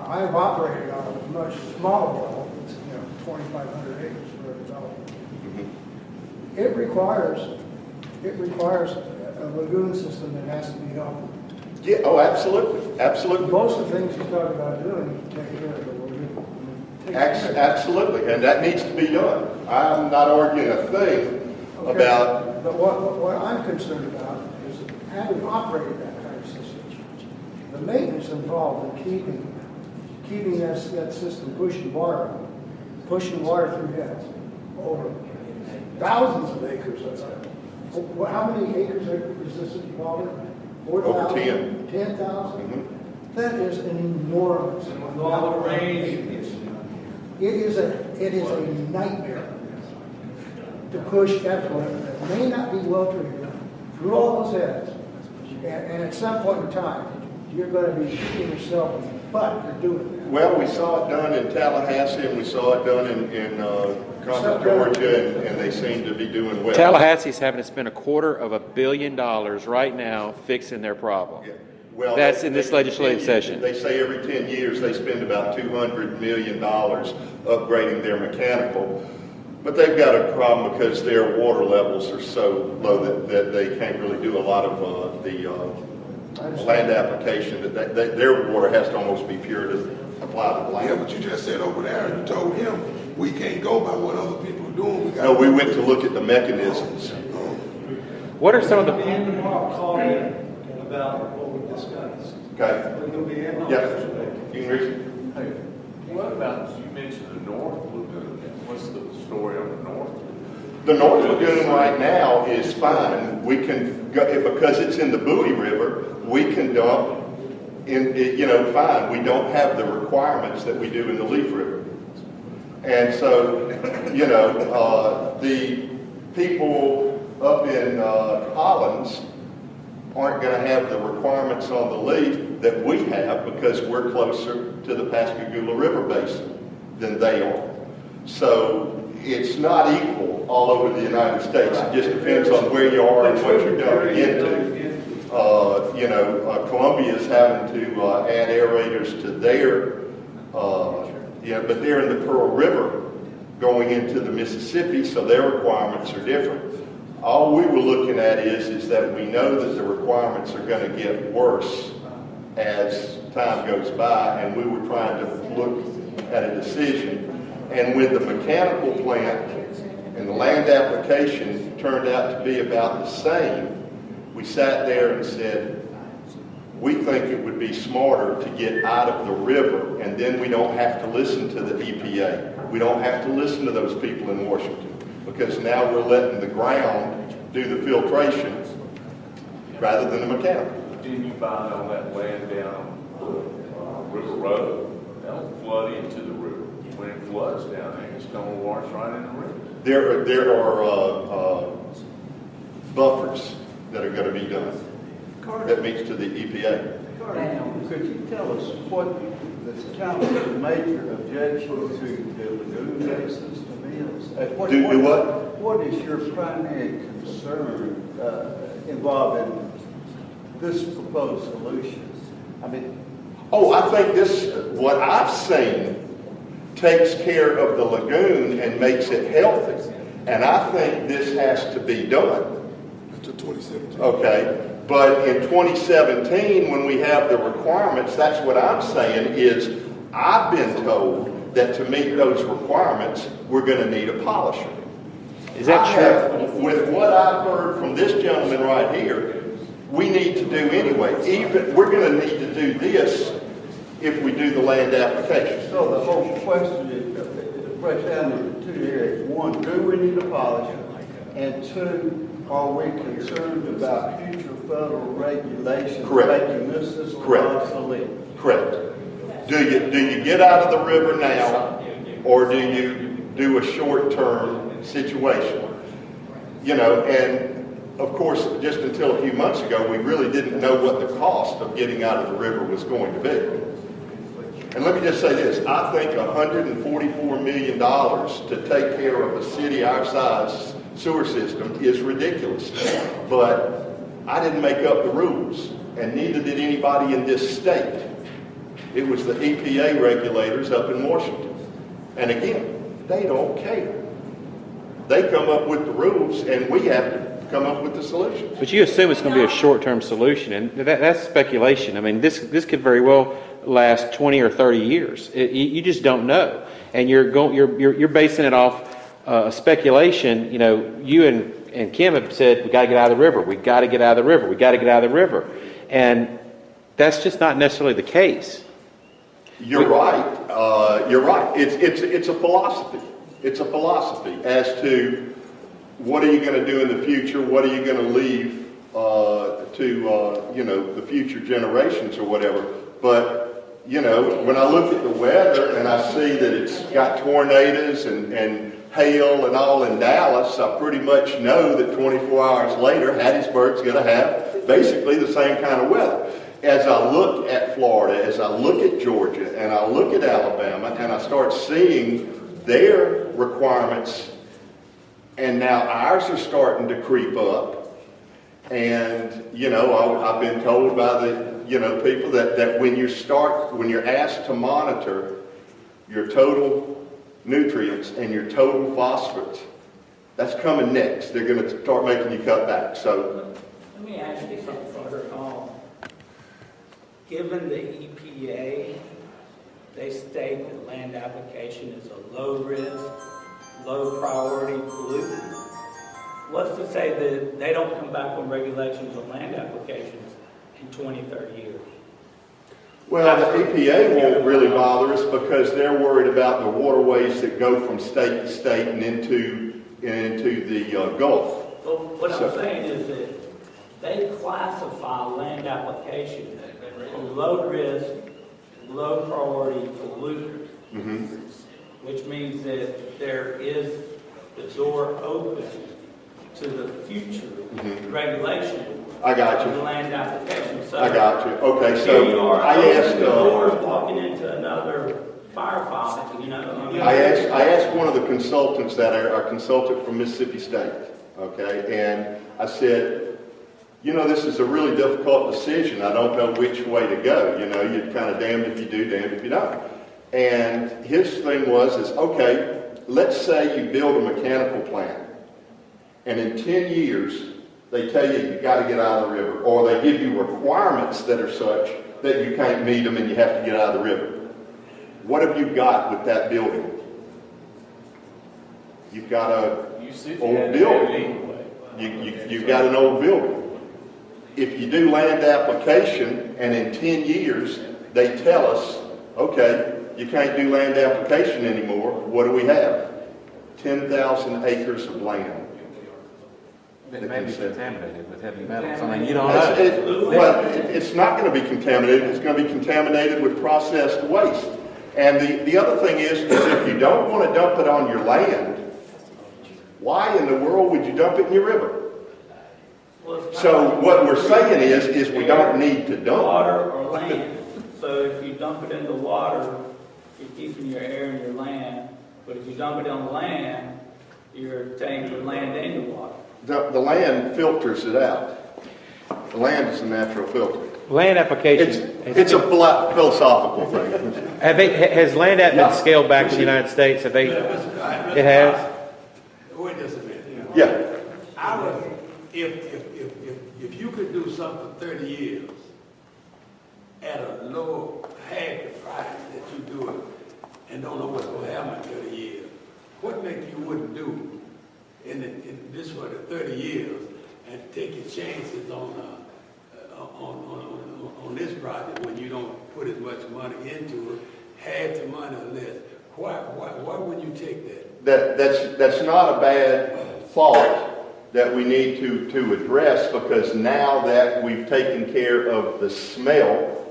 I've operated on a much smaller well, 2,500 acres for a development. Mm-hmm. It requires a lagoon system that has to be healthy. Yeah, oh, absolutely, absolutely. Most of the things you talk about doing, take care of the lagoon. Absolutely, and that needs to be done. I'm not arguing a thing about... But what I'm concerned about is having operated that kind of system, the maintenance involved in keeping that system pushing water through heads over thousands of acres. How many acres is this involved in? Over 10. 10,000? Mm-hmm. That is an enormous With all the rain. It is a nightmare to push effluent that may not be well treated through all those heads. And at some point in time, you're going to be shooting yourself in the butt for doing that. Well, we saw it done in Tallahassee, and we saw it done in Concord, Georgia, and they seem to be doing well. Tallahassee's having to spend $250 million right now fixing their problem. Yeah. Well, That's in this legislative session. They say every 10 years they spend about $200 million upgrading their mechanical. But they've got a problem because their water levels are so low that they can't really do a lot of the land application. That their water has to almost be pure to apply to the land. Yeah, but you just said over there, you told him we can't go by what other people are doing. No, we went to look at the mechanisms. What are some of the... Call in about what we discussed. Okay. We'll be in. Yes. You can read it. Hey, what about, you mentioned the North Lagoon, what's the story on the North? The North Lagoon right now is fine. We can go, because it's in the Bowie River, we can dump in, fine. We don't have the requirements that we do in the Leaf River. And so, the people up in Collins aren't going to have the requirements on the Leaf that we have because we're closer to the Pascagoula River Basin than they are. So it's not equal all over the United States. It just depends on where you are and what you're dumping into. Columbia is having to add aerators to their, but they're in the Pearl River going into the Mississippi, so their requirements are different. All we were looking at is that we know that the requirements are going to get worse as time goes by, and we were trying to look at a decision. And when the mechanical plant and the land application turned out to be about the same, we sat there and said, we think it would be smarter to get out of the river, and then we don't have to listen to the EPA. We don't have to listen to those people in Washington, because now we're letting the ground do the filtration rather than the mechanical. Didn't you find on that land down River Road, that'll flood into the river? When it floods down there, it's going to wash right in the river. There are buffers that are going to be done. That meets to the EPA. Could you tell us what the council's major objection to the lagoon system is? What is your primary concern involving this proposed solution? I think what I've seen takes care of the lagoon and makes it healthy. And I think this has to be done. Until 2017. Okay. But in 2017, when we have the requirements, that's what I'm saying is I've been told that to meet those requirements, we're going to need a polisher. Is that true? With what I've heard from this gentleman right here, we need to do anyway. We're going to need to do this if we do the land application. So the whole question is breaks down into two areas. One, do we need a polisher? And two, are we concerned about future federal regulations making this system obsolete? Correct. Do you get out of the river now, or do you do a short-term situation? And of course, just until a few months ago, we really didn't know what the cost of getting out of the river was going to be. And let me just say this, I think $144 million to take care of a city our size sewer system is ridiculous. But I didn't make up the rules, and neither did anybody in this state. It was the EPA regulators up in Washington. And again, they don't care. They come up with the rules, and we have to come up with the solutions. But you assume it's going to be a short-term solution, and that's speculation. I mean, this could very well last 20 or 30 years. You just don't know, and you're basing it off speculation. You know, you and Kim have said we got to get out of the river. We got to get out of the river. We got to get out of the river, and that's just not necessarily the case. You're right. You're right. It's a philosophy. It's a philosophy as to what are you going to do in the future? What are you going to leave to the future generations or whatever? But when I look at the weather and I see that it's got tornadoes and hail and all in Dallas, I pretty much know that 24 hours later, Hattiesburg's going to have basically the same kind of weather. As I look at Florida, as I look at Georgia, and I look at Alabama, and I start seeing their requirements, and now ours are starting to creep up. And, I've been told by the, people that when you're asked to monitor your total nutrients and your total phosphates, that's coming next. They're going to start making you cut back. So, let me ask you something further. Given the EPA, they state that land application is a low risk, low priority pollutant. What's to say that they don't come back with regulations on land applications in 20, 30 years? well, the EPA won't really bother us because they're worried about the waterways that go from state to state and into the Gulf. Well, what I'm saying is that they classify land applications from low risk, low priority pollutant, which means that there is the door open to the future regulation. I got you. Of the land application. So I got you. Okay, here you so are, I asked. the door walking into another firefight. I asked one of the consultants that are a consultant from Mississippi State. Okay, and I said, this is a really difficult decision. I don't know which way to go. You're kind of damned if you do, damned if you don't. And his thing is okay, let's say you build a mechanical plant, and in 10 years, they tell you got to get out of the river, or they give you requirements that are such that you can't meet them and you have to get out of the river. What have you got with that building? You've got an old building. You've got an old building. If you do land application and in 10 years they tell us, okay, you can't do land application anymore, what do we have? 10,000 acres of land. It may be contaminated with heavy metals. I mean, you don't know. Well, it's not going to be contaminated. It's going to be contaminated with processed waste. And the other thing is if you don't want to dump it on your land, why in the world would you dump it in your river? So what we're saying is we don't need to dump water or land. So if you dump it in the water, you're keeping your air in your land. But if you dump it on the land, you're taking the land and your water. The land filters it out. The land is a natural filter. Land application. It's a philosophical thing. Has land app been scaled back in the United States? Have they? It has. Wait just a minute. Yeah. If you could do something for 30 years at a low half the price that you do it and don't know what's going to happen in 30 years, what makes you wouldn't do in this for the 30 years and take your chances on this project when you don't put as much money into it, half the money or less? Why wouldn't you take that? That's not a bad thought that we need to address, because now that we've taken care of the smell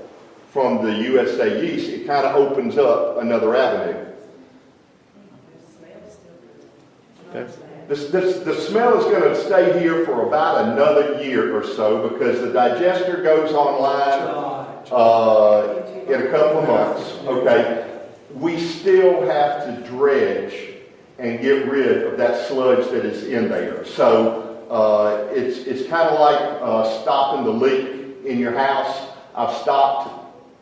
from the USA yeast, it kind of opens up another avenue. The smell is going to stay here for about another year or so, because the digester goes online in a couple of months. Okay, we still have to dredge and get rid of that sludge that is in there. So it's kind of like stopping the leak in your house. I've stopped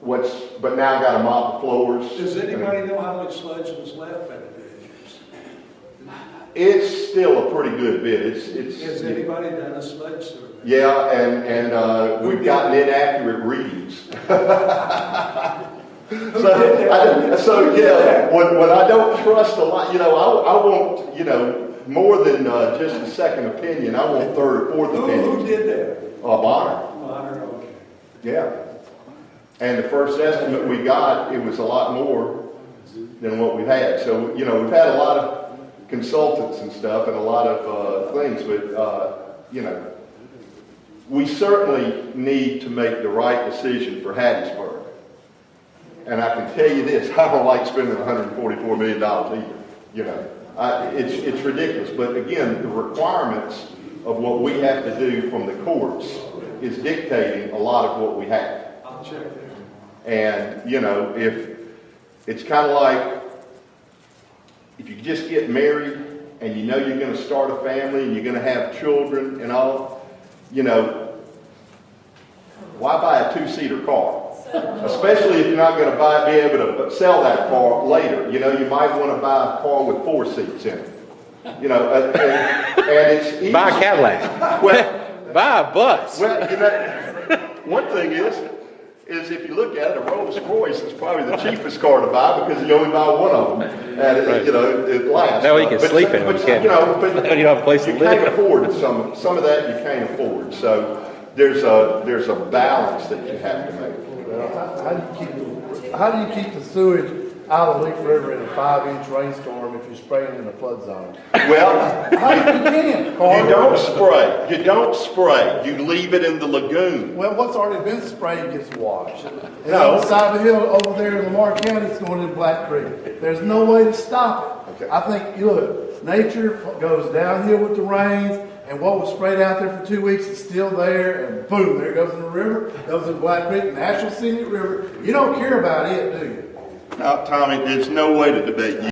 but now I gotta mop the floors. Does anybody know how much sludge was left at the ditch? It's still a pretty good bit. Has anybody done a sludge survey? Yeah, and we've gotten inaccurate readings. So yeah, when I don't trust a lot, I want, more than just a second opinion. I want third or fourth opinion. Who did that? Bonner. Bonner, okay. Yeah. And the first estimate we got, it was a lot more than what we've had. So, we've had a lot of consultants and stuff and a lot of things, but, we certainly need to make the right decision for Hattiesburg. And I can tell you this, I don't like spending $144 million either. It's ridiculous. But again, the requirements of what we have to do from the courts is dictating a lot of what we have. I'll check there. And, if it's kind of like, if you just get married and you're going to start a family and you're going to have children and all, why buy a two-seater car? Especially if you're not going to be able to sell that car later. You might want to buy a car with 4 seats in it. And it's easy. Buy a Cadillac. Well, buy a bus. Well, one thing is if you look at it, a Rolls Royce is probably the cheapest car to buy because you only buy one of them, and it lasts. That way you can sleep in it. But You don't have a place to you live. can't afford some of that. You can't afford. So there's a balance that you have to make. How do you keep the sewage out of the Leaf River in a 5-inch rainstorm if you're spraying in a flood zone? Well, You don't spray. You don't spray. You leave it in the lagoon. Well, what's already been sprayed gets washed. And No. on the side of the hill over there in Lamar County, it's going into Black Creek. There's no way to stop it. Okay. I think, look, nature goes downhill with the rains, and what was sprayed out there for 2 weeks is still there, and boom, there it goes in the river, goes in Black Creek, National Scenic River. You don't care about it, do you? Now, Tommy, there's no way to debate you.